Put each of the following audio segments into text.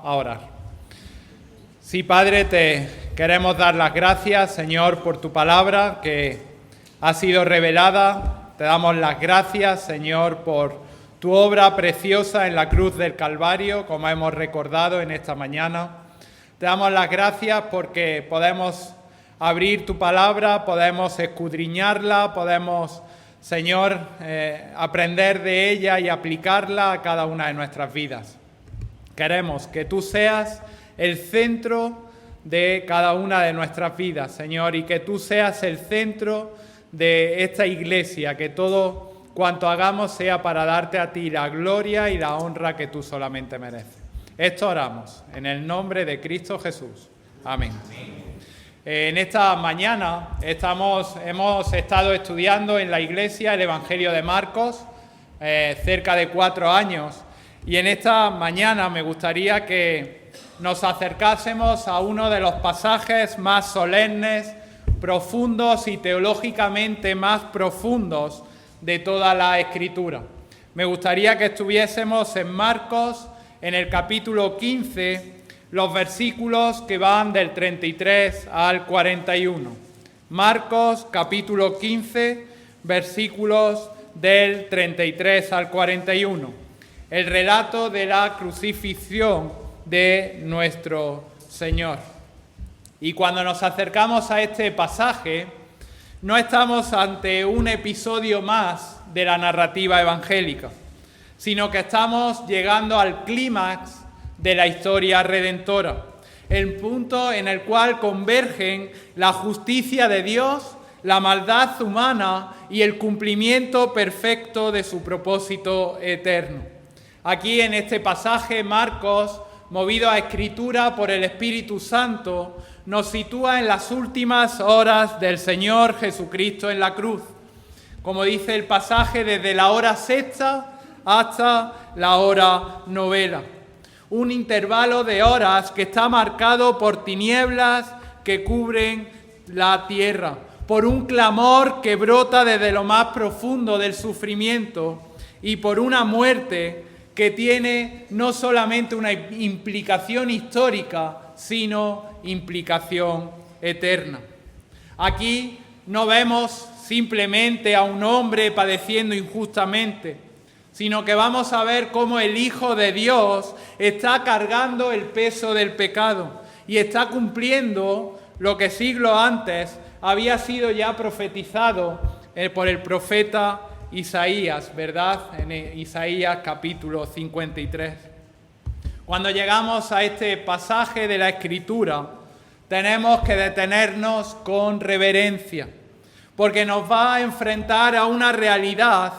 a orar. Sí, Padre, te queremos dar las gracias, Señor, por tu palabra que ha sido revelada. Te damos las gracias, Señor, por tu obra preciosa en la cruz del Calvario, como hemos recordado en esta mañana. Te damos las gracias porque podemos abrir tu palabra, podemos escudriñarla, podemos, Señor, aprender de ella y aplicarla a cada una de nuestras vidas. Queremos que tú seas el centro de cada una de nuestras vidas, Señor, y que tú seas el centro de esta iglesia, que todo cuanto hagamos sea para darte a ti la gloria y la honra que tú solamente mereces. Esto oramos en el nombre de Cristo Jesús. Amén. En esta mañana hemos estado estudiando en la iglesia el Evangelio de Marcos, cerca de 4 años, y en esta mañana me gustaría que nos acercásemos a uno de los pasajes más solemnes, profundos y teológicamente más profundos de toda la Escritura. Me gustaría que estuviésemos en Marcos, en el capítulo 15, los versículos que van del 33 al 41. Marcos, capítulo 15, versículos del 33 al 41. El relato de la crucifixión de nuestro Señor. Y cuando nos acercamos a este pasaje, no estamos ante un episodio más de la narrativa evangélica, sino que estamos llegando al clímax de la historia redentora, el punto en el cual convergen la justicia de Dios, la maldad humana y el cumplimiento perfecto de su propósito eterno. Aquí en este pasaje, Marcos, movido a escritura por el Espíritu Santo, nos sitúa en las últimas horas del Señor Jesucristo en la cruz. Como dice el pasaje, desde la hora sexta hasta la hora novena. Un intervalo de horas que está marcado por tinieblas que cubren la tierra, por un clamor que brota desde lo más profundo del sufrimiento y por una muerte que tiene no solamente una implicación histórica, sino implicación eterna. Aquí no vemos simplemente a un hombre padeciendo injustamente, sino que vamos a ver cómo el Hijo de Dios está cargando el peso del pecado y está cumpliendo lo que siglos antes había sido ya profetizado por el profeta Isaías, ¿verdad? En Isaías capítulo 53. Cuando llegamos a este pasaje de la Escritura, tenemos que detenernos con reverencia, porque nos va a enfrentar a una realidad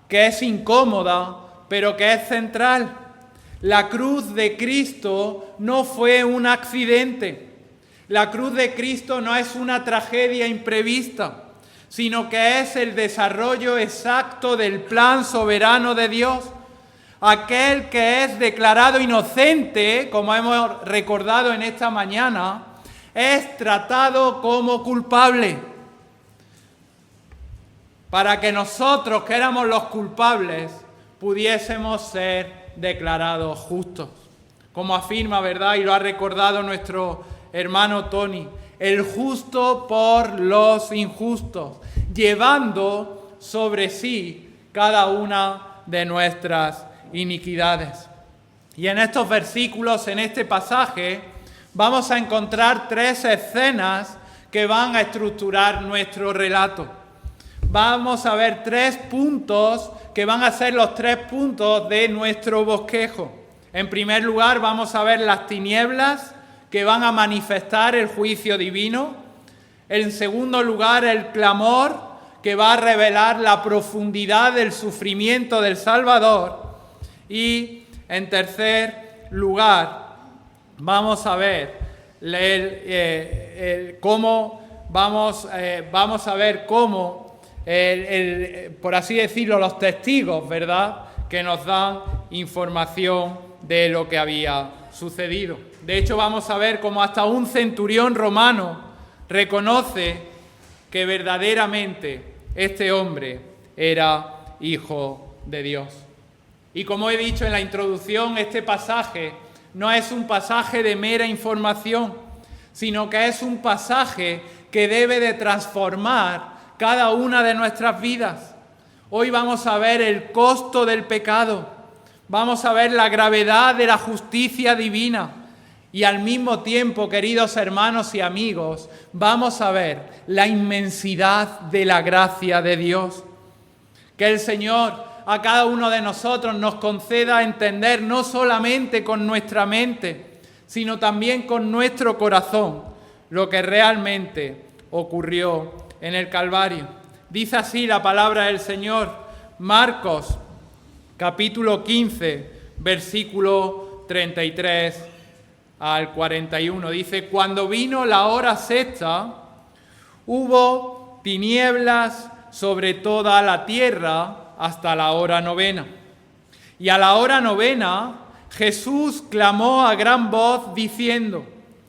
que es incómoda, pero que es central. La cruz de Cristo no fue un accidente. La cruz de Cristo no es una tragedia imprevista, sino que es el desarrollo exacto del plan soberano de Dios. Aquel que es declarado inocente, como hemos recordado en esta mañana, es tratado como culpable. Para que nosotros, que éramos los culpables, pudiésemos ser declarados justos. Como afirma, ¿verdad? Y lo ha recordado nuestro hermano Tony, el justo por los injustos, llevando sobre sí cada una de nuestras iniquidades. Y en estos versículos, en este pasaje, vamos a encontrar 3 escenas que van a estructurar nuestro relato. Vamos a ver 3 puntos que van a ser los 3 puntos de nuestro bosquejo. En primer lugar, vamos a ver las tinieblas que van a manifestar el juicio divino. En segundo lugar, el clamor que va a revelar la profundidad del sufrimiento del Salvador. Y en tercer lugar, vamos a ver cómo por así decirlo, los testigos, ¿verdad?, que nos dan información de lo que había sucedido. De hecho, vamos a ver cómo hasta un centurión romano reconoce que verdaderamente este hombre era hijo de Dios. Y como he dicho en la introducción, este pasaje no es un pasaje de mera información, sino que es un pasaje que debe de transformar cada una de nuestras vidas. Hoy vamos a ver el costo del pecado, vamos a ver la gravedad de la justicia divina y al mismo tiempo, queridos hermanos y amigos, vamos a ver la inmensidad de la gracia de Dios. Que el Señor a cada uno de nosotros nos conceda entender no solamente con nuestra mente, sino también con nuestro corazón lo que realmente ocurrió en el Calvario. Dice así la palabra del Señor, Marcos, capítulo 15, versículo 33 al 41. Dice, cuando vino la hora sexta, hubo tinieblas sobre toda la tierra hasta la hora novena. Y a la hora novena, Jesús clamó a gran voz diciendo,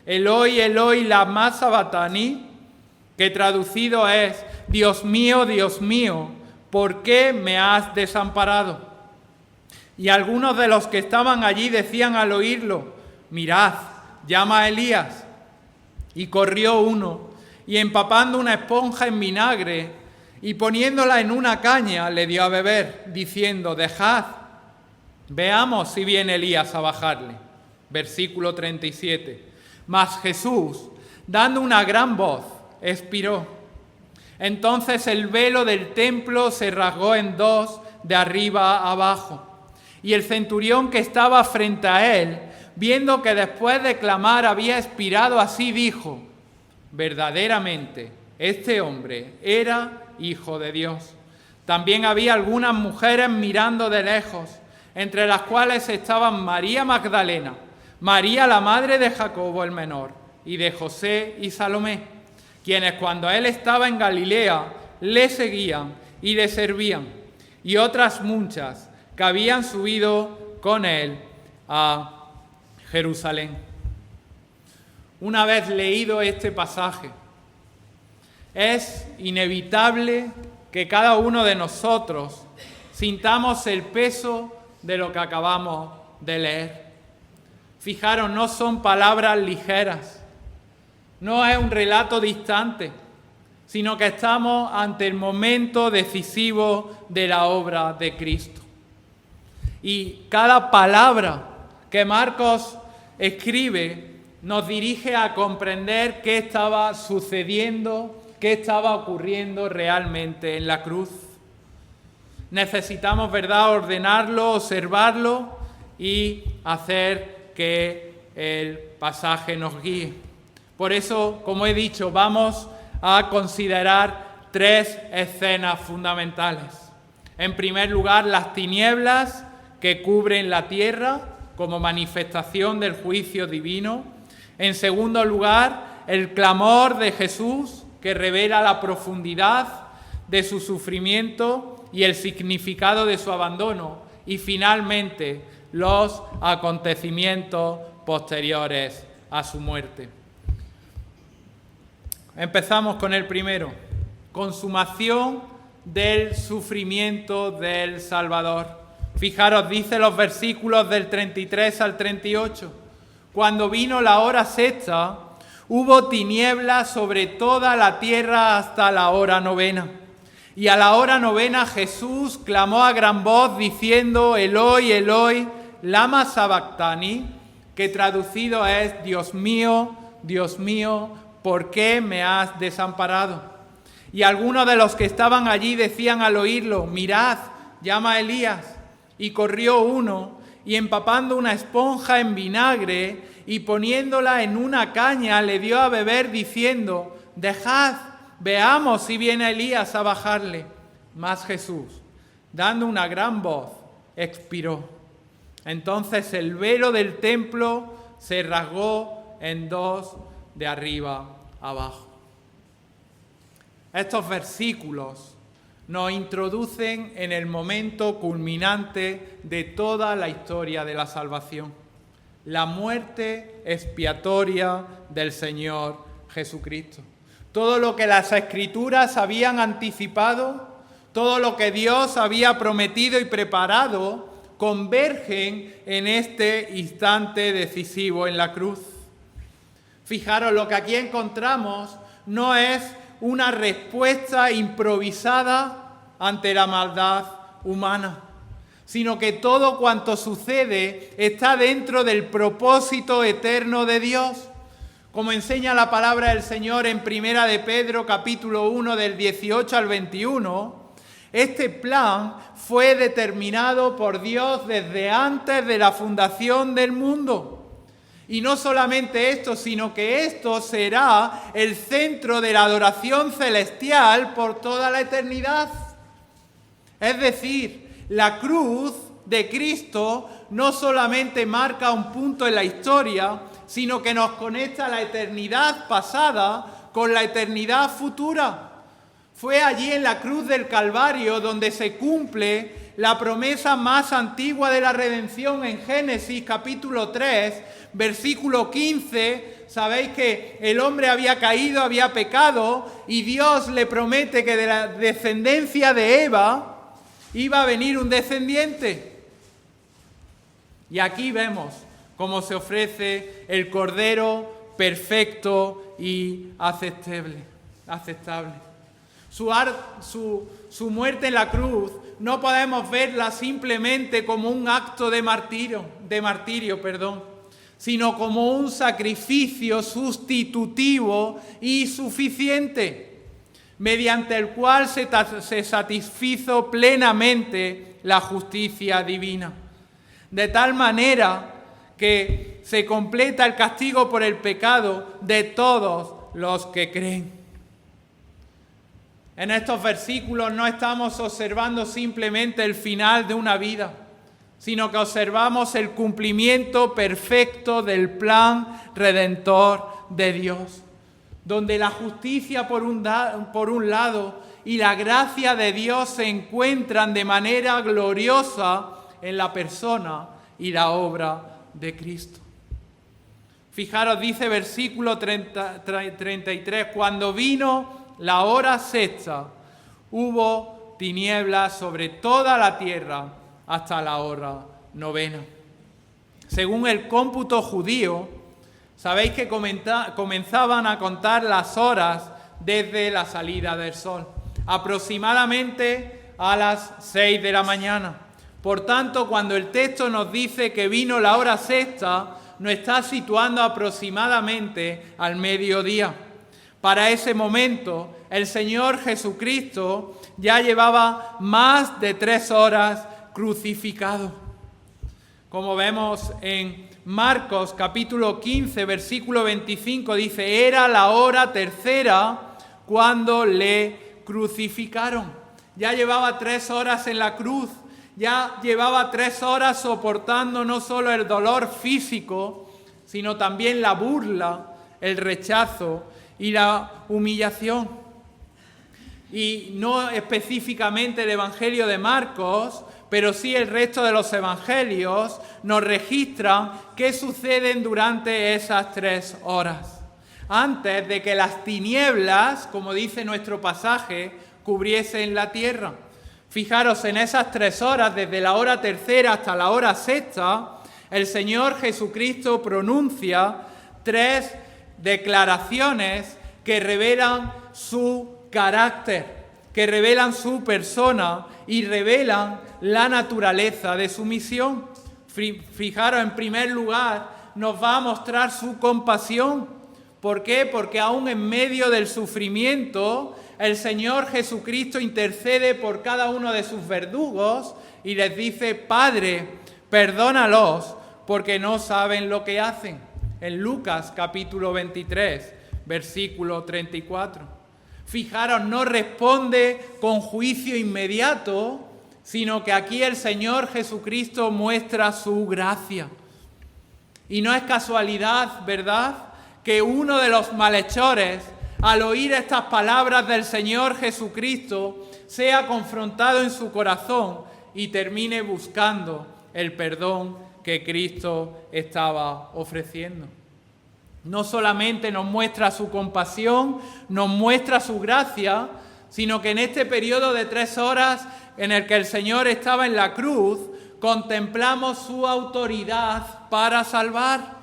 Eloi, Eloi, lama sabactani, que traducido es, Dios mío, ¿por qué me has desamparado? Y algunos de los que estaban allí decían al oírlo, mirad, llama a Elías. Y corrió uno, y empapando una esponja en vinagre, y poniéndola en una caña, le dio a beber, diciendo, dejad, veamos si viene Elías a bajarle. Versículo 37. Mas Jesús, dando una gran voz, expiró. Entonces el velo del templo se rasgó en dos, de arriba a abajo. Y el centurión que estaba frente a él, viendo que después de clamar había expirado, así dijo, verdaderamente, este hombre era Hijo de Dios. También había algunas mujeres mirando de lejos, entre las cuales estaban María Magdalena, María la madre de Jacobo el menor, y de José y Salomé, quienes cuando él estaba en Galilea le seguían y le servían, y otras muchas que habían subido con él a Jerusalén. Una vez leído este pasaje, es inevitable que cada uno de nosotros sintamos el peso de lo que acabamos de leer. Fijaros, no son palabras ligeras, no es un relato distante, sino que estamos ante el momento decisivo de la obra de Cristo. Y cada palabra que Marcos escribe nos dirige a comprender qué estaba sucediendo, qué estaba ocurriendo realmente en la cruz. Necesitamos, ¿verdad?, ordenarlo, observarlo y hacer que el pasaje nos guíe. Por eso, como he dicho, vamos a considerar tres escenas fundamentales. En primer lugar, las tinieblas que cubren la tierra como manifestación del juicio divino. En segundo lugar, el clamor de Jesús que revela la profundidad de su sufrimiento y el significado de su abandono. Y finalmente, los acontecimientos posteriores a su muerte. Empezamos con el primero, consumación del sufrimiento del Salvador. Fijaros, dice los versículos del 33 al 38. Cuando vino la hora sexta, hubo tinieblas sobre toda la tierra hasta la hora novena. Y a la hora novena Jesús clamó a gran voz diciendo, Eloi, Eloi, lama sabactani, que traducido es, Dios mío, ¿por qué me has desamparado? Y algunos de los que estaban allí decían al oírlo, mirad, llama a Elías. Y corrió uno, y empapando una esponja en vinagre, y poniéndola en una caña, le dio a beber, diciendo, dejad, veamos si viene Elías a bajarle. Mas Jesús, dando una gran voz, expiró. Entonces el velo del templo se rasgó en dos, de arriba abajo. Estos versículos nos introducen en el momento culminante de toda la historia de la salvación, la muerte expiatoria del Señor Jesucristo. Todo lo que las Escrituras habían anticipado, todo lo que Dios había prometido y preparado convergen en este instante decisivo en la cruz. Fijaros, lo que aquí encontramos no es una respuesta improvisada ante la maldad humana, sino que todo cuanto sucede está dentro del propósito eterno de Dios. Como enseña la palabra del Señor en Primera de Pedro, capítulo 1, del 18 al 21, este plan fue determinado por Dios desde antes de la fundación del mundo. Y no solamente esto, sino que esto será el centro de la adoración celestial por toda la eternidad. Es decir, la cruz de Cristo no solamente marca un punto en la historia, sino que nos conecta a la eternidad pasada con la eternidad futura. Fue allí en la cruz del Calvario donde se cumple la promesa más antigua de la redención en Génesis capítulo 3, versículo 15. Sabéis que el hombre había caído, había pecado, y Dios le promete que de la descendencia de Eva iba a venir un descendiente. Y aquí vemos cómo se ofrece el Cordero perfecto y aceptable. Su muerte en la cruz no podemos verla simplemente como un acto de martirio, sino como un sacrificio sustitutivo y suficiente, mediante el cual se satisfizo plenamente la justicia divina. De tal manera que se completa el castigo por el pecado de todos los que creen. En estos versículos no estamos observando simplemente el final de una vida, sino que observamos el cumplimiento perfecto del plan redentor de Dios, donde la justicia por un lado y la gracia de Dios se encuentran de manera gloriosa en la persona y la obra de Cristo. Fijaros, dice versículo 33, cuando vino la hora sexta, hubo tinieblas sobre toda la tierra hasta la hora novena. Según el cómputo judío, sabéis que comenzaban a contar las horas desde la salida del sol, aproximadamente a las 6 de la mañana. Por tanto, cuando el texto nos dice que vino la hora sexta, nos está situando aproximadamente al mediodía. Para ese momento, el Señor Jesucristo ya llevaba más de 3 horas crucificado. Como vemos en Marcos capítulo 15, versículo 25, dice, era la hora tercera cuando le crucificaron. Ya llevaba 3 horas en la cruz, ya llevaba 3 horas soportando no solo el dolor físico, sino también la burla, el rechazo y la humillación. Y no específicamente el Evangelio de Marcos, pero sí el resto de los evangelios nos registran qué suceden durante esas 3 horas, antes de que las tinieblas, como dice nuestro pasaje, cubriesen la tierra. Fijaros, en esas 3 horas, desde la hora tercera hasta la hora sexta, el Señor Jesucristo pronuncia 3 declaraciones que revelan su carácter, que revelan su persona y revelan la naturaleza de su misión. Fijaros, en primer lugar, nos va a mostrar su compasión. ¿Por qué? Porque aún en medio del sufrimiento, el Señor Jesucristo intercede por cada uno de sus verdugos y les dice, Padre, perdónalos porque no saben lo que hacen. En Lucas capítulo 23, versículo 34. Fijaros, no responde con juicio inmediato, sino que aquí el Señor Jesucristo muestra su gracia. Y no es casualidad, ¿verdad?, que uno de los malhechores, al oír estas palabras del Señor Jesucristo, sea confrontado en su corazón y termine buscando el perdón que Cristo estaba ofreciendo. No solamente nos muestra su compasión, nos muestra su gracia, sino que en este periodo de 3 horas en el que el Señor estaba en la cruz, contemplamos su autoridad para salvar.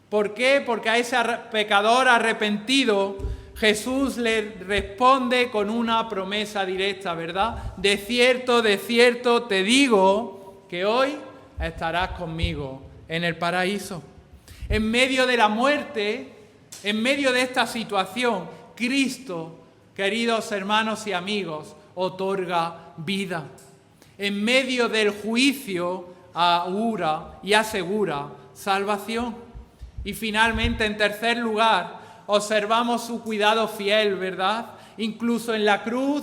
¿Por qué? Porque a ese pecador arrepentido Jesús le responde con una promesa directa, ¿verdad? De cierto te digo que hoy estarás conmigo en el paraíso. En medio de la muerte, en medio de esta situación, Cristo, queridos hermanos y amigos, otorga vida. En medio del juicio, augura y asegura salvación. Y finalmente, en tercer lugar, observamos su cuidado fiel, ¿verdad? Incluso en la cruz,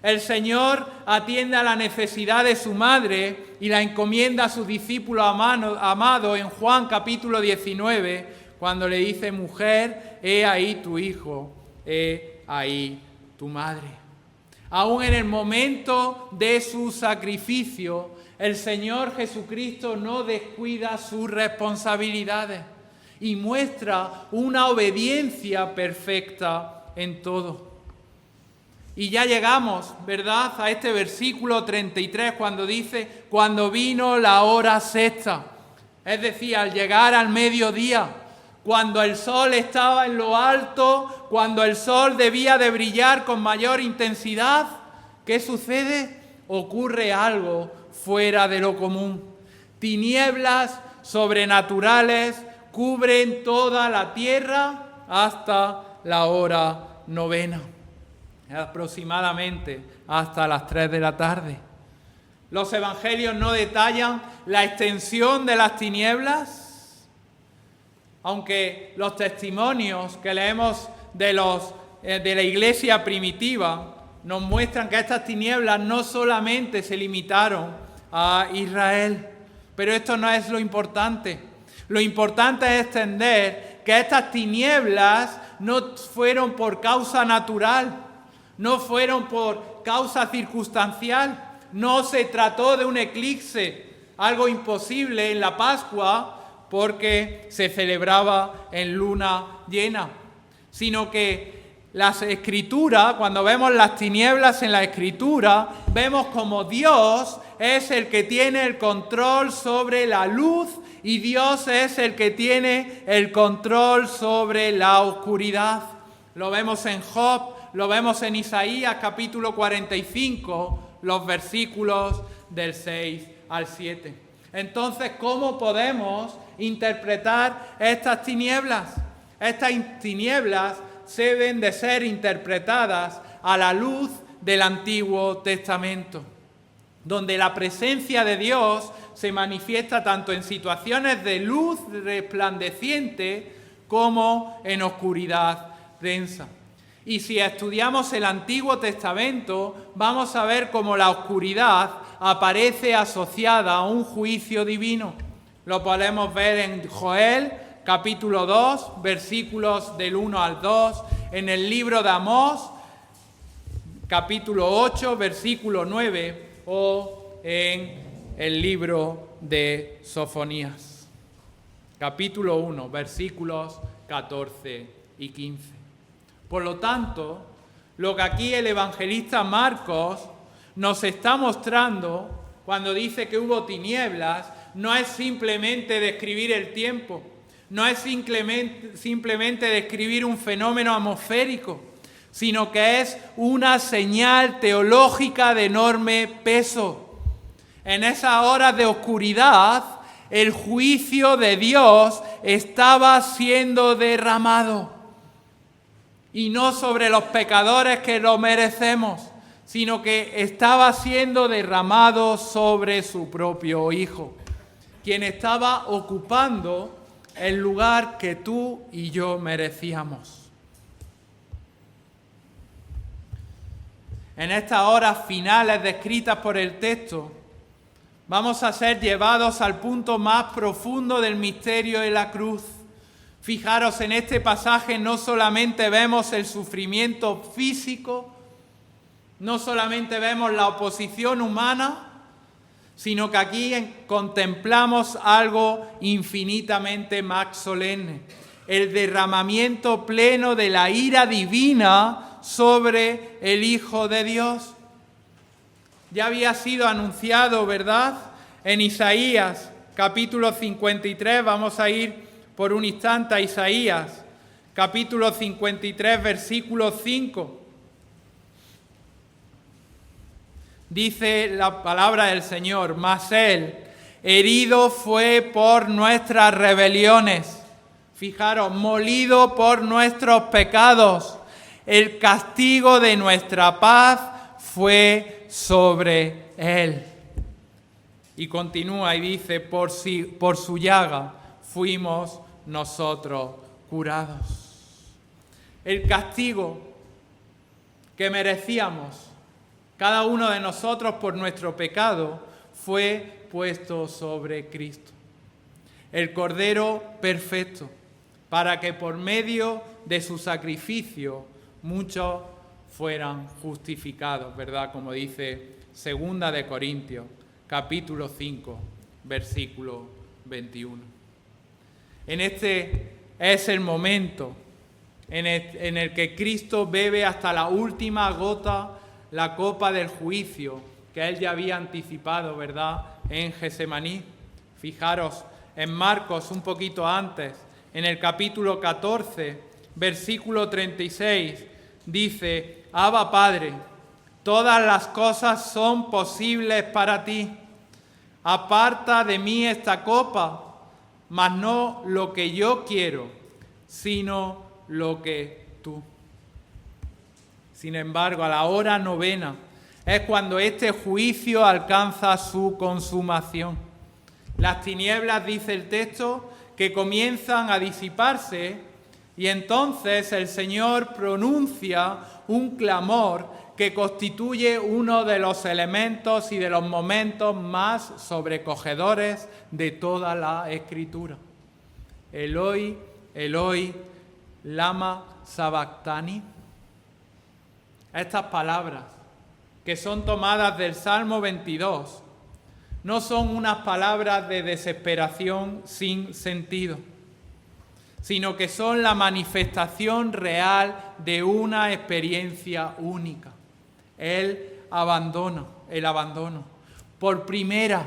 el Señor atiende a la necesidad de su madre y la encomienda a su discípulo amado en Juan capítulo 19, cuando le dice: mujer, he ahí tu hijo, he ahí tu madre. Aún en el momento de su sacrificio, el Señor Jesucristo no descuida sus responsabilidades y muestra una obediencia perfecta en todo. Y ya llegamos, ¿verdad?, a este versículo 33, cuando dice: cuando vino la hora sexta, es decir, al llegar al mediodía, cuando el sol estaba en lo alto, cuando el sol debía de brillar con mayor intensidad, ¿qué sucede? Ocurre algo fuera de lo común. Tinieblas sobrenaturales cubren toda la tierra hasta la hora novena, aproximadamente hasta las 3 de la tarde. Los evangelios no detallan la extensión de las tinieblas, aunque los testimonios que leemos de la iglesia primitiva nos muestran que estas tinieblas no solamente se limitaron a Israel, pero esto no es lo importante. Lo importante es entender que estas tinieblas no fueron por causa natural, no fueron por causa circunstancial, no se trató de un eclipse, algo imposible en la Pascua porque se celebraba en luna llena, sino que las Escrituras, cuando vemos las tinieblas en la Escritura, vemos como Dios es el que tiene el control sobre la luz y Dios es el que tiene el control sobre la oscuridad. Lo vemos en Job, lo vemos en Isaías capítulo 45, los versículos del 6 al 7. Entonces, ¿cómo podemos interpretar estas tinieblas? Estas tinieblas deben de ser interpretadas a la luz del Antiguo Testamento, donde la presencia de Dios se manifiesta tanto en situaciones de luz resplandeciente como en oscuridad densa. Y si estudiamos el Antiguo Testamento, vamos a ver cómo la oscuridad aparece asociada a un juicio divino. Lo podemos ver en Joel, capítulo 2, versículos del 1 al 2, en el libro de Amós, capítulo 8, versículo 9, o en el libro de Sofonías, capítulo 1, versículos 14 y 15. Por lo tanto, lo que aquí el evangelista Marcos nos está mostrando cuando dice que hubo tinieblas, no es simplemente describir el tiempo, no es simplemente describir un fenómeno atmosférico, sino que es una señal teológica de enorme peso. En esas horas de oscuridad, el juicio de Dios estaba siendo derramado. Y no sobre los pecadores que lo merecemos, sino que estaba siendo derramado sobre su propio Hijo, quien estaba ocupando el lugar que tú y yo merecíamos. En estas horas finales descritas por el texto, vamos a ser llevados al punto más profundo del misterio de la cruz. Fijaros, en este pasaje no solamente vemos el sufrimiento físico, no solamente vemos la oposición humana, sino que aquí contemplamos algo infinitamente más solemne, el derramamiento pleno de la ira divina sobre el Hijo de Dios. Ya había sido anunciado, ¿verdad?, En Isaías, capítulo 53, vamos a ir por un instante a Isaías, capítulo 53, versículo 5. Dice la palabra del Señor: mas Él herido fue por nuestras rebeliones. Fijaros, molido por nuestros pecados. El castigo de nuestra paz fue sobre Él. Y continúa y dice: por su llaga fuimos nosotros curados. El castigo que merecíamos cada uno de nosotros por nuestro pecado fue puesto sobre Cristo, el Cordero perfecto, para que por medio de su sacrificio muchos fueran justificados, ¿verdad? Como dice 2 de Corintios, capítulo 5, versículo 21. Este es el momento en el que Cristo bebe hasta la última gota la copa del juicio que Él ya había anticipado, ¿verdad?, en Getsemaní. Fijaros, en Marcos, un poquito antes, en el capítulo 14, versículo 36, dice: Abba, Padre, todas las cosas son posibles para ti. Aparta de mí esta copa, mas no lo que yo quiero, sino lo que tú. Sin embargo, a la hora novena es cuando este juicio alcanza su consumación. Las tinieblas, dice el texto, que comienzan a disiparse, y entonces el Señor pronuncia un clamor que constituye uno de los elementos y de los momentos más sobrecogedores de toda la Escritura. Eloi, Eloi, lama sabactani. Estas palabras, que son tomadas del Salmo 22, no son unas palabras de desesperación sin sentido, sino que son la manifestación real de una experiencia única, el abandono. Por primera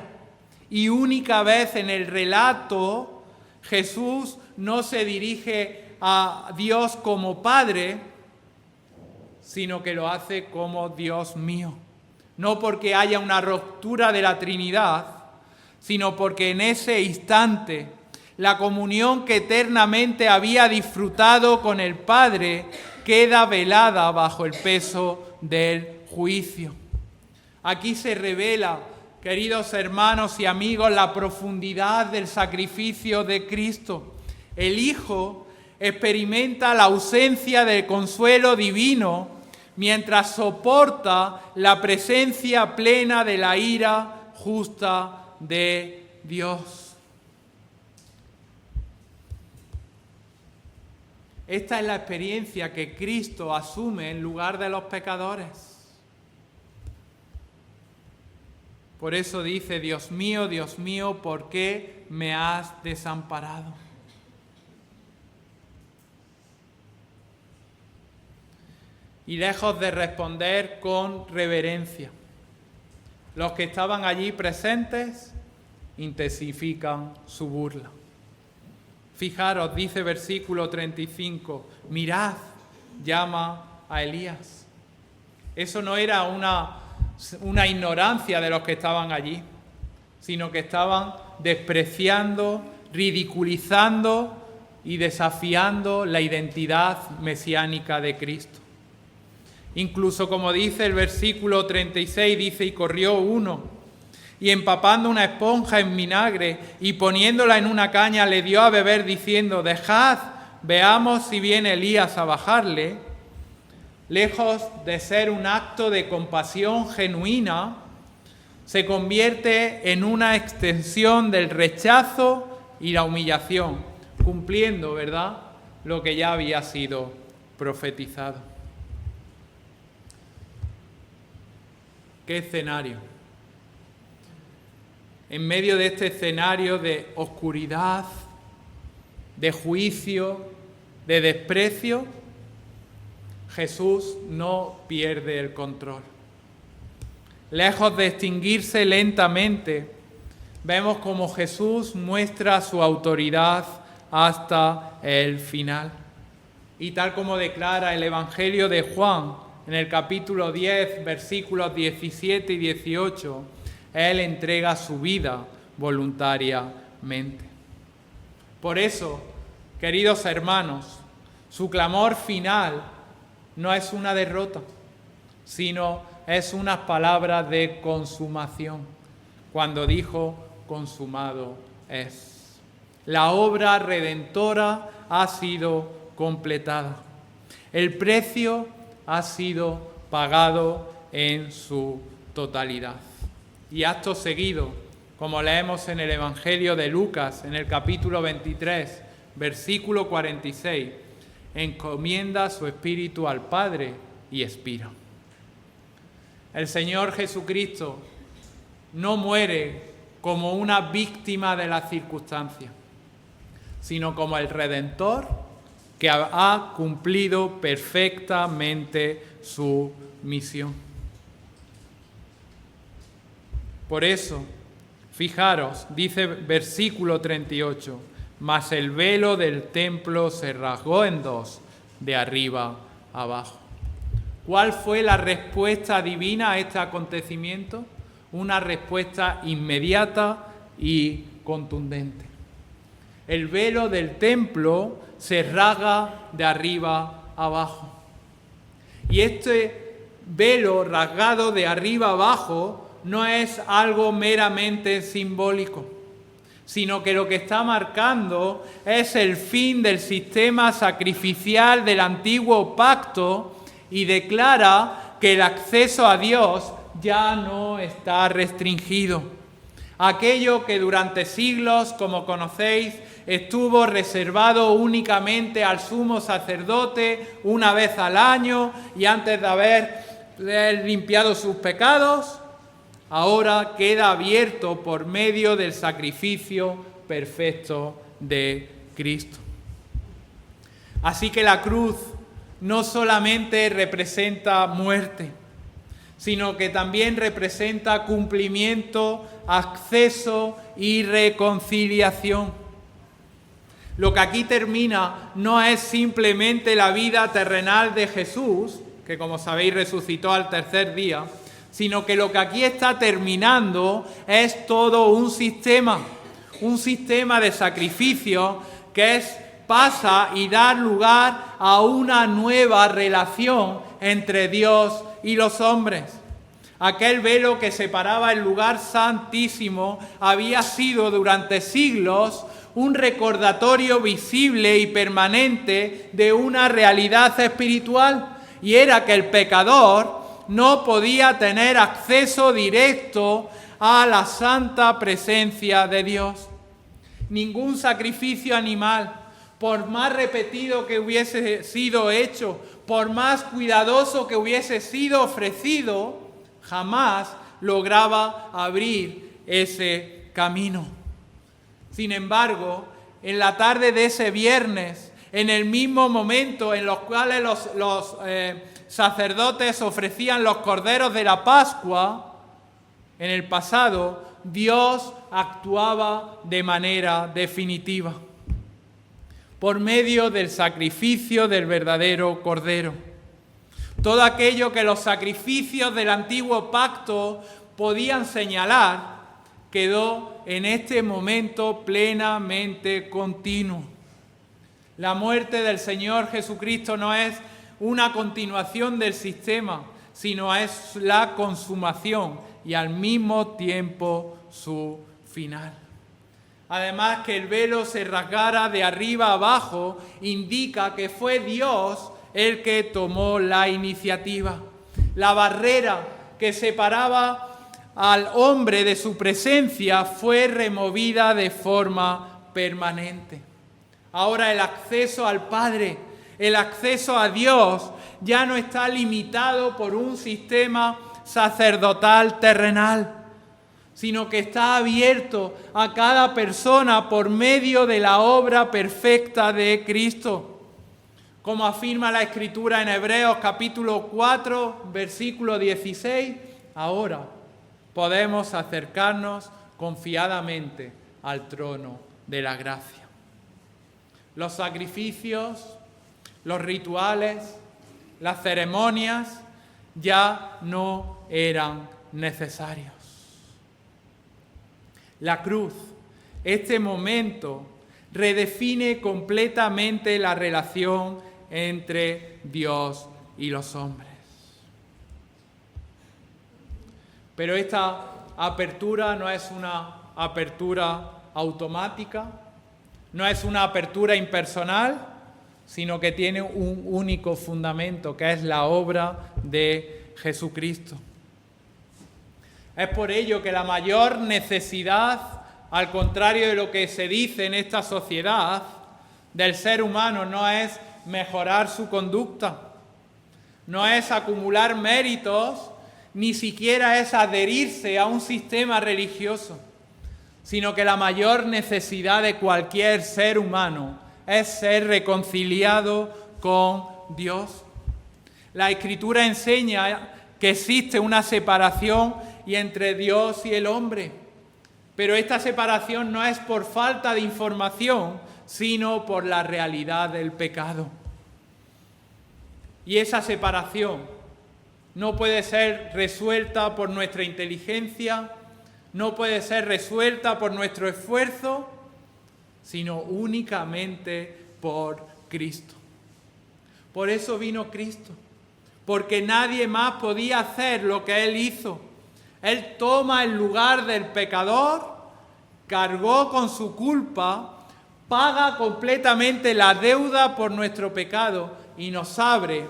y única vez en el relato, Jesús no se dirige a Dios como Padre, sino que lo hace como Dios mío. No porque haya una ruptura de la Trinidad, sino porque en ese instante la comunión que eternamente había disfrutado con el Padre queda velada bajo el peso del juicio. Aquí se revela, queridos hermanos y amigos, la profundidad del sacrificio de Cristo. El Hijo experimenta la ausencia del consuelo divino mientras soporta la presencia plena de la ira justa de Dios. Esta es la experiencia que Cristo asume en lugar de los pecadores. Por eso dice: Dios mío, ¿por qué me has desamparado? Y lejos de responder con reverencia, los que estaban allí presentes intensifican su burla. Fijaros, dice versículo 35, mirad, llama a Elías. Eso no era una ignorancia de los que estaban allí, sino que estaban despreciando, ridiculizando y desafiando la identidad mesiánica de Cristo. Incluso, como dice el versículo 36, dice: y corrió uno, y empapando una esponja en vinagre y poniéndola en una caña le dio a beber, diciendo: dejad, veamos si viene Elías a bajarle. Lejos de ser un acto de compasión genuina, se convierte en una extensión del rechazo y la humillación, cumpliendo, ¿verdad?, lo que ya había sido profetizado. ¿Qué escenario? En medio de este escenario de oscuridad, de juicio, de desprecio, Jesús no pierde el control. Lejos de extinguirse lentamente, vemos cómo Jesús muestra su autoridad hasta el final. Y tal como declara el Evangelio de Juan, en el capítulo 10, versículos 17 y 18, Él entrega su vida voluntariamente. Por eso, queridos hermanos, su clamor final no es una derrota, sino es unas palabras de consumación, cuando dijo: consumado es. La obra redentora ha sido completada. El precio ha sido pagado en su totalidad. Y acto seguido, como leemos en el Evangelio de Lucas, en el capítulo 23, versículo 46, encomienda su espíritu al Padre y expira. El Señor Jesucristo no muere como una víctima de las circunstancias, sino como el Redentor que ha cumplido perfectamente su misión. Por eso, fijaros, dice versículo 38, mas el velo del templo se rasgó en dos, de arriba abajo. ¿Cuál fue la respuesta divina a este acontecimiento? Una respuesta inmediata y contundente. El velo del templo se rasga de arriba abajo. Y este velo rasgado de arriba abajo no es algo meramente simbólico, sino que lo que está marcando es el fin del sistema sacrificial del antiguo pacto y declara que el acceso a Dios ya no está restringido. Aquello que durante siglos, como conocéis, estuvo reservado únicamente al sumo sacerdote una vez al año y antes de haber limpiado sus pecados, ahora queda abierto por medio del sacrificio perfecto de Cristo. Así que la cruz no solamente representa muerte, sino que también representa cumplimiento, acceso y reconciliación. Lo que aquí termina no es simplemente la vida terrenal de Jesús, que como sabéis resucitó al tercer día, sino que lo que aquí está terminando es todo un sistema de sacrificio que pasa y da lugar a una nueva relación entre Dios y los hombres. Aquel velo que separaba el lugar santísimo había sido durante siglos un recordatorio visible y permanente de una realidad espiritual, y era que el pecador no podía tener acceso directo a la santa presencia de Dios. Ningún sacrificio animal, por más repetido que hubiese sido hecho, por más cuidadoso que hubiese sido ofrecido, jamás lograba abrir ese camino. Sin embargo, en la tarde de ese viernes, en el mismo momento en los cuales los sacerdotes ofrecían los corderos de la Pascua, en el pasado, Dios actuaba de manera definitiva por medio del sacrificio del verdadero Cordero. Todo aquello que los sacrificios del antiguo pacto podían señalar quedó en este momento plenamente continuo. La muerte del Señor Jesucristo no es una continuación del sistema, sino es la consumación y al mismo tiempo su final. Además, que el velo se rasgara de arriba abajo indica que fue Dios el que tomó la iniciativa. La barrera que separaba al hombre de su presencia fue removida de forma permanente. Ahora el acceso al Padre, el acceso a Dios, ya no está limitado por un sistema sacerdotal terrenal, sino que está abierto a cada persona por medio de la obra perfecta de Cristo. Como afirma la Escritura en Hebreos capítulo 4, versículo 16, ahora podemos acercarnos confiadamente al trono de la gracia. Los sacrificios, los rituales, las ceremonias ya no eran necesarios. La cruz, este momento, redefine completamente la relación entre Dios y los hombres. Pero esta apertura no es una apertura automática, no es una apertura impersonal, sino que tiene un único fundamento, que es la obra de Jesucristo. Es por ello que la mayor necesidad, al contrario de lo que se dice en esta sociedad, del ser humano no es mejorar su conducta, no es acumular méritos, ni siquiera es adherirse a un sistema religioso, sino que la mayor necesidad de cualquier ser humano es ser reconciliado con Dios. La Escritura enseña que existe una separación entre Dios y el hombre, pero esta separación no es por falta de información, sino por la realidad del pecado. Y esa separación no puede ser resuelta por nuestra inteligencia, no puede ser resuelta por nuestro esfuerzo, sino únicamente por Cristo. Por eso vino Cristo, porque nadie más podía hacer lo que Él hizo. Él toma el lugar del pecador, cargó con su culpa, paga completamente la deuda por nuestro pecado y nos abre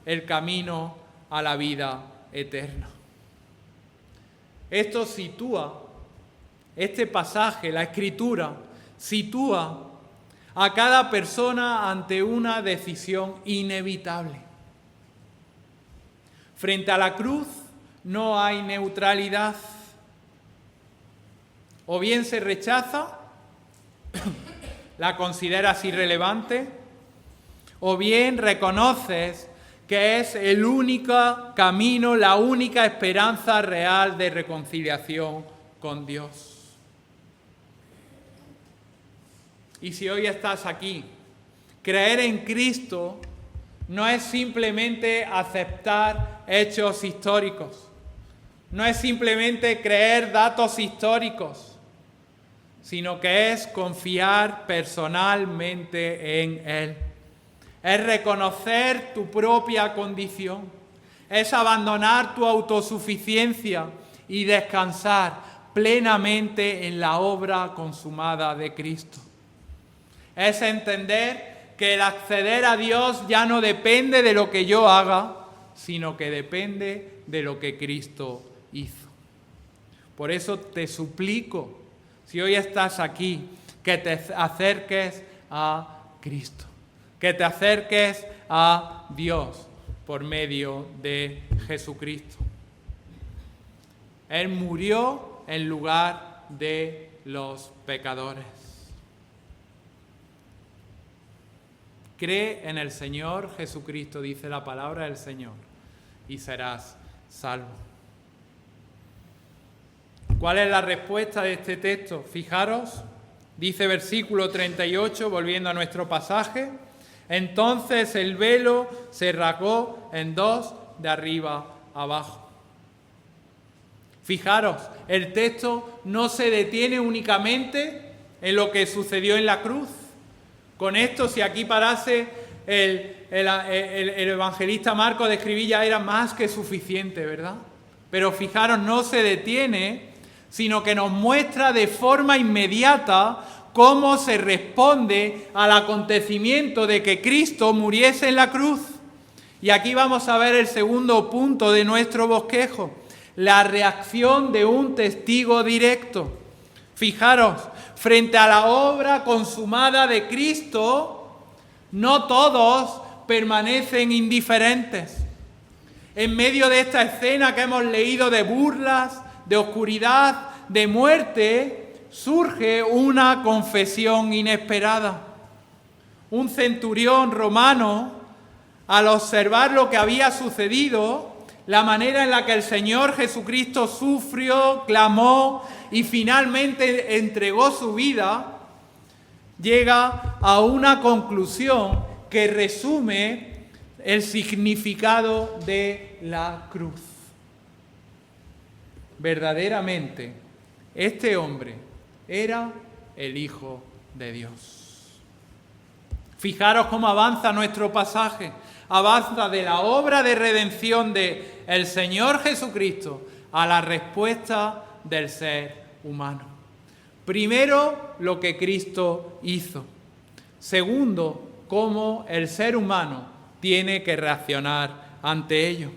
el camino a la vida eterna. Esto sitúa, este pasaje, la Escritura, sitúa a cada persona ante una decisión inevitable. Frente a la cruz no hay neutralidad. O bien se rechaza, la consideras irrelevante, o bien reconoces que es el único camino, la única esperanza real de reconciliación con Dios. Y si hoy estás aquí, creer en Cristo no es simplemente aceptar hechos históricos, no es simplemente creer datos históricos, sino que es confiar personalmente en Él. Es reconocer tu propia condición, es abandonar tu autosuficiencia y descansar plenamente en la obra consumada de Cristo. Es entender que el acceder a Dios ya no depende de lo que yo haga, sino que depende de lo que Cristo hizo. Por eso te suplico, si hoy estás aquí, que te acerques a Cristo, que te acerques a Dios por medio de Jesucristo. Él murió en lugar de los pecadores. Cree en el Señor Jesucristo, dice la palabra del Señor, y serás salvo. ¿Cuál es la respuesta de este texto? Fijaros, dice versículo 38, volviendo a nuestro pasaje: entonces el velo se rasgó en dos de arriba abajo. Fijaros, el texto no se detiene únicamente en lo que sucedió en la cruz. Con esto, si aquí parase el evangelista Marcos de escribir, ya era más que suficiente, ¿verdad? Pero fijaros, no se detiene, sino que nos muestra de forma inmediata cómo se responde al acontecimiento de que Cristo muriese en la cruz. Y aquí vamos a ver el segundo punto de nuestro bosquejo, la reacción de un testigo directo. Fijaros, frente a la obra consumada de Cristo, no todos permanecen indiferentes. En medio de esta escena que hemos leído de burlas, de oscuridad, de muerte, surge una confesión inesperada. Un centurión romano, al observar lo que había sucedido, la manera en la que el Señor Jesucristo sufrió, clamó y finalmente entregó su vida, llega a una conclusión que resume el significado de la cruz. Verdaderamente, este hombre era el Hijo de Dios. Fijaros cómo avanza nuestro pasaje. Avanza de la obra de redención de el Señor Jesucristo a la respuesta del ser humano. Primero, lo que Cristo hizo. Segundo, cómo el ser humano tiene que reaccionar ante ello.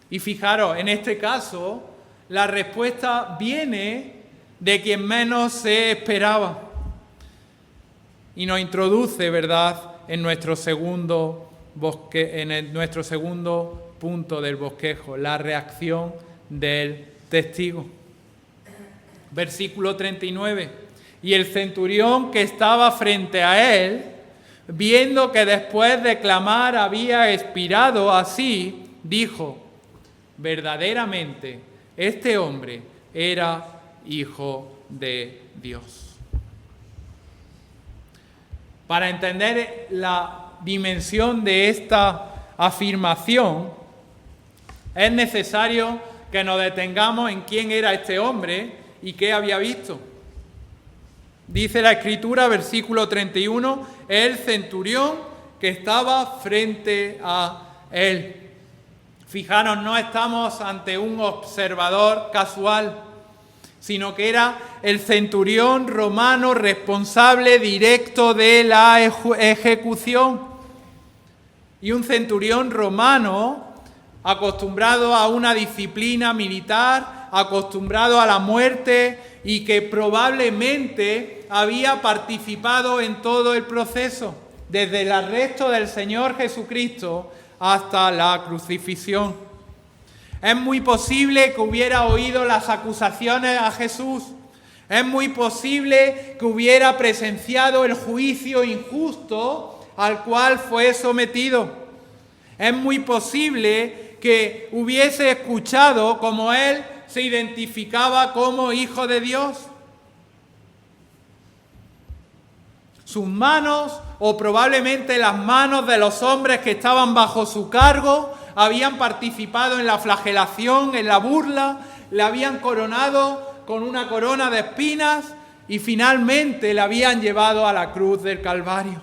Y fijaros, en este caso, la respuesta viene de quien menos se esperaba. Y nos introduce, ¿verdad?, en nuestro segundo punto del bosquejo, la reacción del testigo. Versículo 39. Y el centurión que estaba frente a él, viendo que después de clamar había expirado así, dijo: verdaderamente, este hombre era Hijo de Dios. Para entender la dimensión de esta afirmación, es necesario que nos detengamos en quién era este hombre y qué había visto. Dice la Escritura, versículo 31, el centurión que estaba frente a él. Fijaros, no estamos ante un observador casual, sino que era el centurión romano responsable directo de la ejecución. Y un centurión romano acostumbrado a una disciplina militar, acostumbrado a la muerte y que probablemente había participado en todo el proceso, desde el arresto del Señor Jesucristo hasta la crucifixión. Es muy posible que hubiera oído las acusaciones a Jesús. Es muy posible que hubiera presenciado el juicio injusto al cual fue sometido. Es muy posible que hubiese escuchado cómo él se identificaba como Hijo de Dios. Sus manos, o probablemente las manos de los hombres que estaban bajo su cargo, habían participado en la flagelación, en la burla, le habían coronado con una corona de espinas y finalmente le habían llevado a la cruz del Calvario.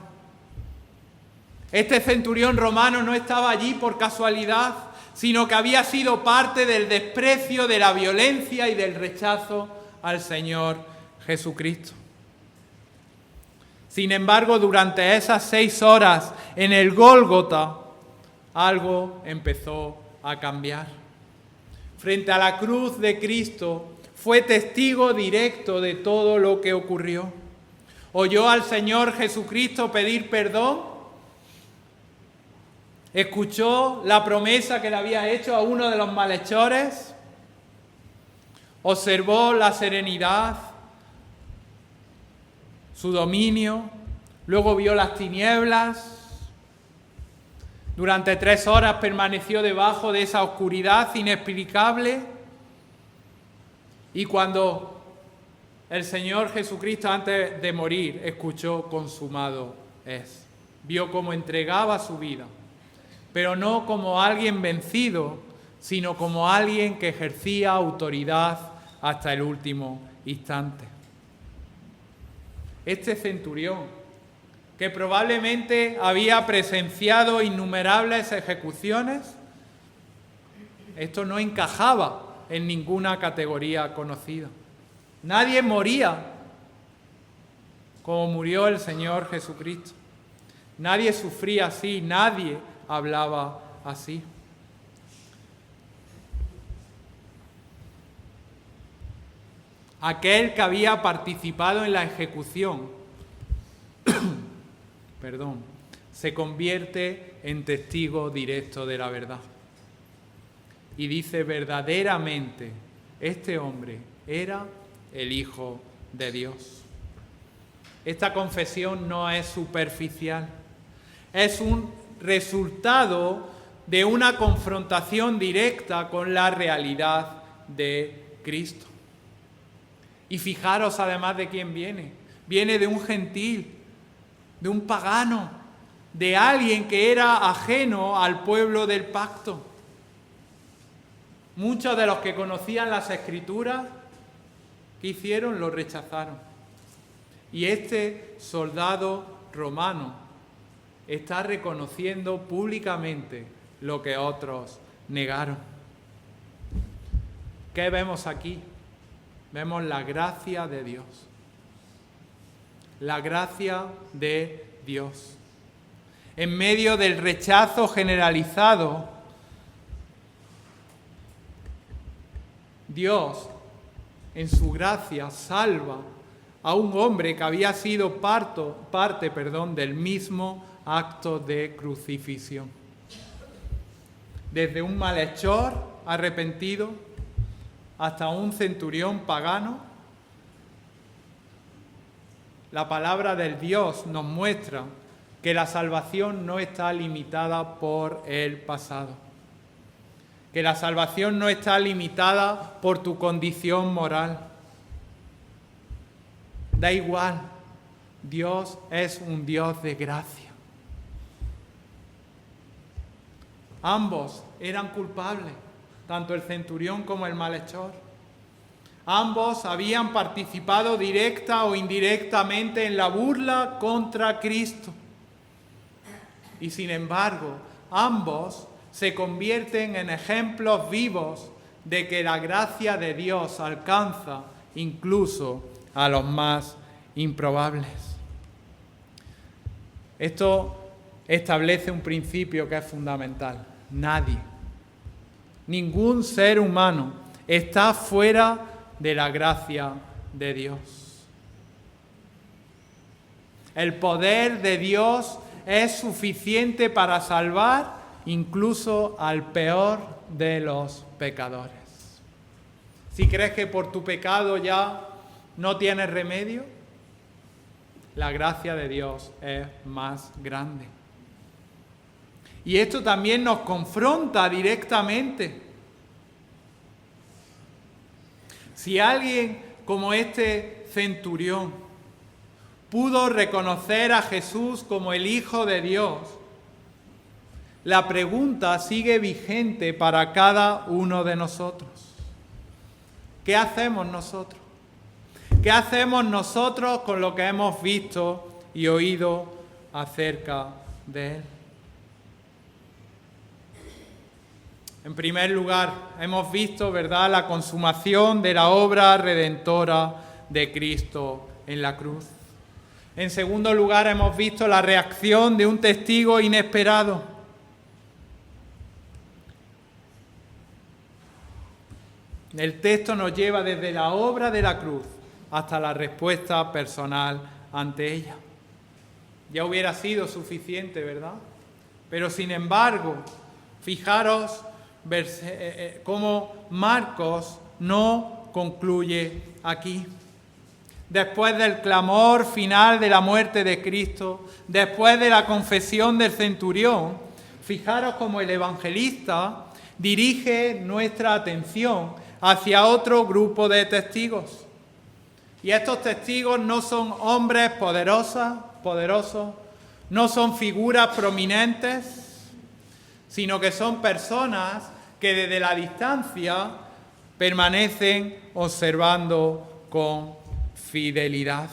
Este centurión romano no estaba allí por casualidad, sino que había sido parte del desprecio, de la violencia y del rechazo al Señor Jesucristo. Sin embargo, durante esas 6 horas en el Gólgota, algo empezó a cambiar. Frente a la cruz de Cristo, fue testigo directo de todo lo que ocurrió. Oyó al Señor Jesucristo pedir perdón. Escuchó la promesa que le había hecho a uno de los malhechores. Observó la serenidad, su dominio. Luego vio las tinieblas. Durante 3 horas permaneció debajo de esa oscuridad inexplicable. Y cuando el Señor Jesucristo, antes de morir, escuchó: consumado es. Vio cómo entregaba su vida, pero no como alguien vencido, sino como alguien que ejercía autoridad hasta el último instante. Este centurión, que probablemente había presenciado innumerables ejecuciones, esto no encajaba en ninguna categoría conocida. Nadie moría como murió el Señor Jesucristo. Nadie sufría así, nadie hablaba así. Aquel que había participado en la ejecución, se convierte en testigo directo de la verdad. Y dice: verdaderamente, este hombre era el Hijo de Dios. Esta confesión no es superficial, es un resultado de una confrontación directa con la realidad de Cristo. Y fijaros además de quién viene. Viene de un gentil, de un pagano, de alguien que era ajeno al pueblo del pacto. Muchos de los que conocían las Escrituras, ¿qué hicieron? Lo rechazaron. Y este soldado romano está reconociendo públicamente lo que otros negaron. ¿Qué vemos aquí? Vemos la gracia de Dios. La gracia de Dios. En medio del rechazo generalizado, Dios, en su gracia, salva a un hombre que había sido parte del mismo acto de crucifixión. Desde un malhechor arrepentido hasta un centurión pagano, la palabra del Dios nos muestra que la salvación no está limitada por el pasado, que la salvación no está limitada por tu condición moral. Da igual, Dios es un Dios de gracia. Ambos eran culpables, tanto el centurión como el malhechor. Ambos habían participado directa o indirectamente en la burla contra Cristo. Y sin embargo, ambos se convierten en ejemplos vivos de que la gracia de Dios alcanza incluso a los más improbables. Esto establece un principio que es fundamental. Nadie, ningún ser humano está fuera de la gracia de Dios. El poder de Dios es suficiente para salvar incluso al peor de los pecadores. Si crees que por tu pecado ya no tienes remedio, la gracia de Dios es más grande. Y esto también nos confronta directamente. Si alguien como este centurión pudo reconocer a Jesús como el Hijo de Dios, la pregunta sigue vigente para cada uno de nosotros. ¿Qué hacemos nosotros? ¿Qué hacemos nosotros con lo que hemos visto y oído acerca de Él? En primer lugar, hemos visto, ¿verdad?, la consumación de la obra redentora de Cristo en la cruz. En segundo lugar, hemos visto la reacción de un testigo inesperado. El texto nos lleva desde la obra de la cruz hasta la respuesta personal ante ella. Ya hubiera sido suficiente, ¿verdad? Pero sin embargo, fijaros cómo Marcos no concluye aquí. Después del clamor final de la muerte de Cristo, después de la confesión del centurión, fijaros cómo el evangelista dirige nuestra atención hacia otro grupo de testigos. Y estos testigos no son hombres poderosos, no son figuras prominentes, sino que son personas que desde la distancia permanecen observando con fidelidad.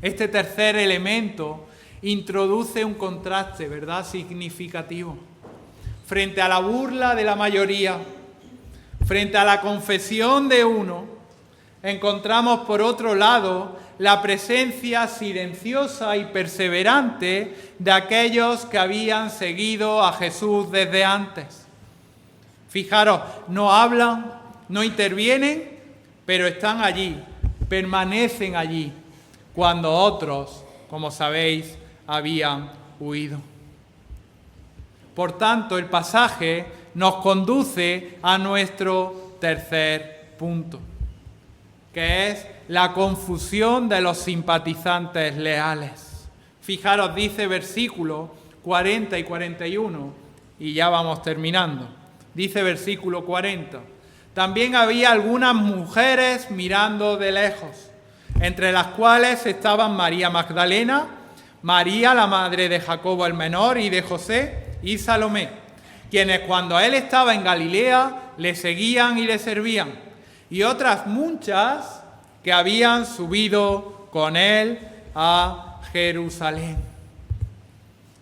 Este tercer elemento introduce un contraste, ¿verdad?, significativo. Frente a la burla de la mayoría, frente a la confesión de uno, encontramos por otro lado la presencia silenciosa y perseverante de aquellos que habían seguido a Jesús desde antes. Fijaros, no hablan, no intervienen, pero están allí, permanecen allí, cuando otros, como sabéis, habían huido. Por tanto, el pasaje nos conduce a nuestro tercer punto, que es la confusión de los simpatizantes leales. Fijaros, dice versículos 40 y 41, y ya vamos terminando. Dice versículo 40, también había algunas mujeres mirando de lejos, entre las cuales estaban María Magdalena, María, la madre de Jacobo el menor y de José, y Salomé, quienes cuando él estaba en Galilea le seguían y le servían, y otras muchas que habían subido con él a Jerusalén.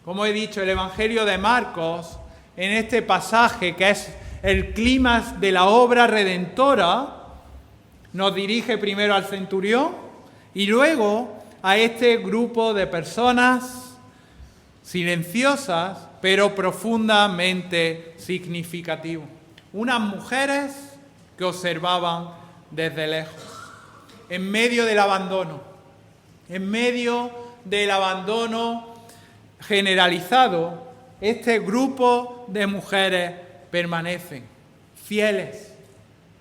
Como he dicho, el Evangelio de Marcos, en este pasaje que es el clímax de la obra redentora, nos dirige primero al centurión y luego a este grupo de personas silenciosas, pero profundamente significativo. Unas mujeres que observaban desde lejos, en medio del abandono generalizado. Este grupo de mujeres permanecen fieles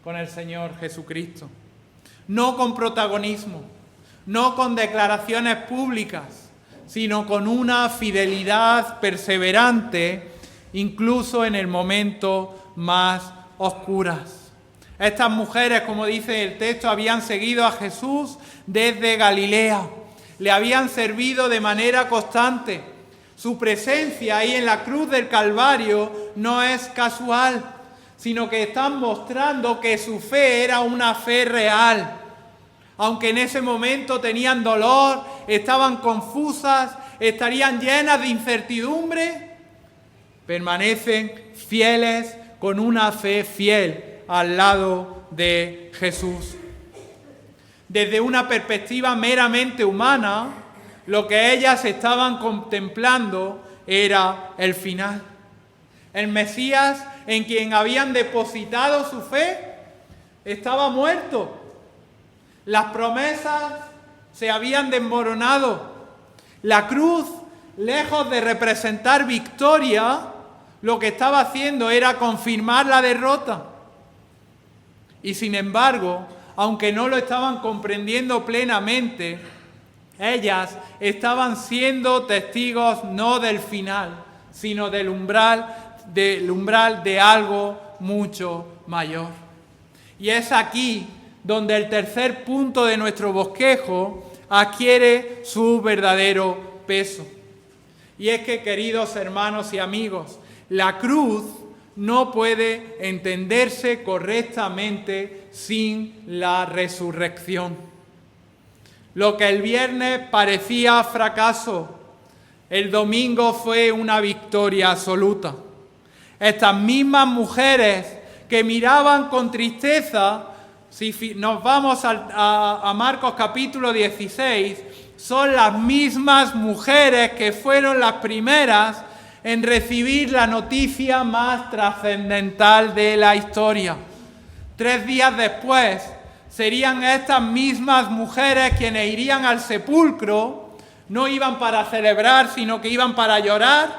con el Señor Jesucristo, no con protagonismo, no con declaraciones públicas, sino con una fidelidad perseverante, incluso en el momento más oscuras. Estas mujeres, como dice el texto, habían seguido a Jesús desde Galilea, le habían servido de manera constante. Su presencia ahí en la cruz del Calvario no es casual, sino que están mostrando que su fe era una fe real. Aunque en ese momento tenían dolor, estaban confusas, estarían llenas de incertidumbre, permanecen fieles con una fe fiel al lado de Jesús. Desde una perspectiva meramente humana, lo que ellas estaban contemplando era el final. El Mesías, en quien habían depositado su fe, estaba muerto. Las promesas se habían desmoronado. La cruz, lejos de representar victoria, lo que estaba haciendo era confirmar la derrota. Y sin embargo, aunque no lo estaban comprendiendo plenamente, ellas estaban siendo testigos no del final, sino del umbral de algo mucho mayor. Y es aquí donde el tercer punto de nuestro bosquejo adquiere su verdadero peso. Y es que, queridos hermanos y amigos, la cruz no puede entenderse correctamente sin la resurrección. Lo que el viernes parecía fracaso, el domingo fue una victoria absoluta. Estas mismas mujeres que miraban con tristeza, si nos vamos a Marcos capítulo 16, son las mismas mujeres que fueron las primeras en recibir la noticia más trascendental de la historia. 3 días después, serían estas mismas mujeres quienes irían al sepulcro, no iban para celebrar, sino que iban para llorar.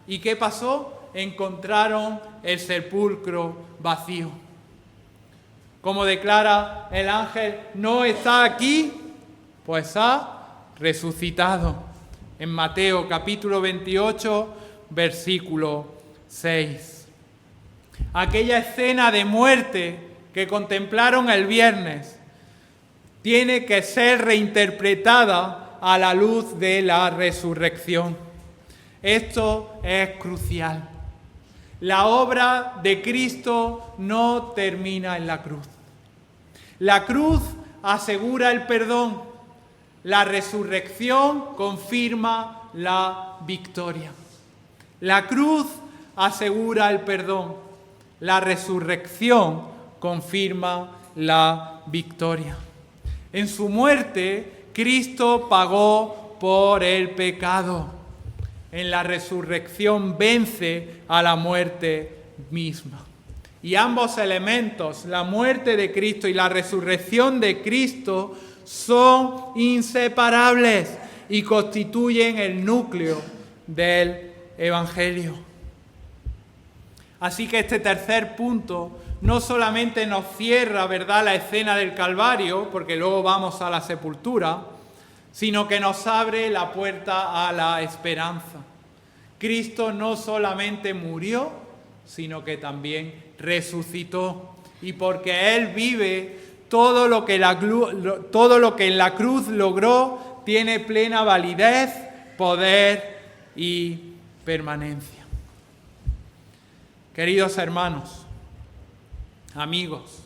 ¿Y qué pasó? Encontraron el sepulcro vacío. Como declara el ángel, no está aquí, pues ha resucitado. En Mateo capítulo 28, versículo 6. Aquella escena de muerte que contemplaron el viernes tiene que ser reinterpretada a la luz de la resurrección. Esto es crucial. La obra de Cristo no termina en la cruz. La cruz asegura el perdón. La resurrección confirma la victoria. La cruz asegura el perdón. La resurrección confirma la victoria. En su muerte, Cristo pagó por el pecado. En la resurrección vence a la muerte misma. Y ambos elementos, la muerte de Cristo y la resurrección de Cristo, son inseparables y constituyen el núcleo del Evangelio. Así que este tercer punto no solamente nos cierra, ¿verdad?, la escena del Calvario, porque luego vamos a la sepultura, sino que nos abre la puerta a la esperanza. Cristo no solamente murió, sino que también resucitó. y porque Él vive, todo lo que en la cruz logró tiene plena validez, poder y permanencia. Queridos hermanos, amigos,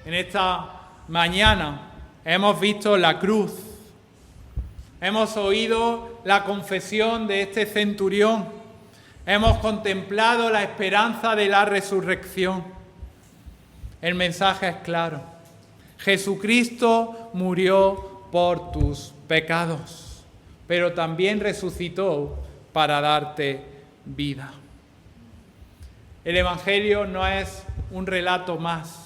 en esta mañana hemos visto la cruz, hemos oído la confesión de este centurión, hemos contemplado la esperanza de la resurrección. El mensaje es claro: Jesucristo murió por tus pecados, pero también resucitó para darte vida. El Evangelio no es un relato más.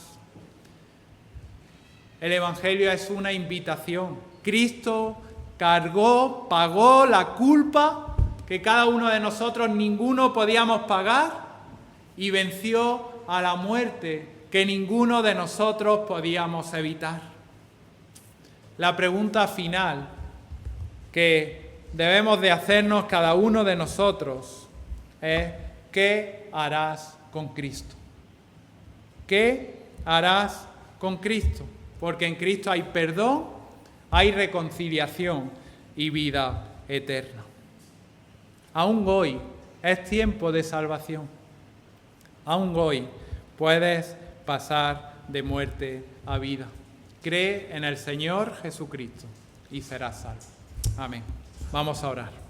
El Evangelio es una invitación. Cristo cargó, pagó la culpa que cada uno de nosotros, ninguno podíamos pagar, y venció a la muerte que ninguno de nosotros podíamos evitar. La pregunta final que debemos de hacernos cada uno de nosotros es: ¿qué harás con Cristo? ¿Qué harás con Cristo? Porque en Cristo hay perdón, hay reconciliación y vida eterna. Aún hoy es tiempo de salvación. Aún hoy puedes pasar de muerte a vida. Cree en el Señor Jesucristo y serás salvo. Amén. Vamos a orar.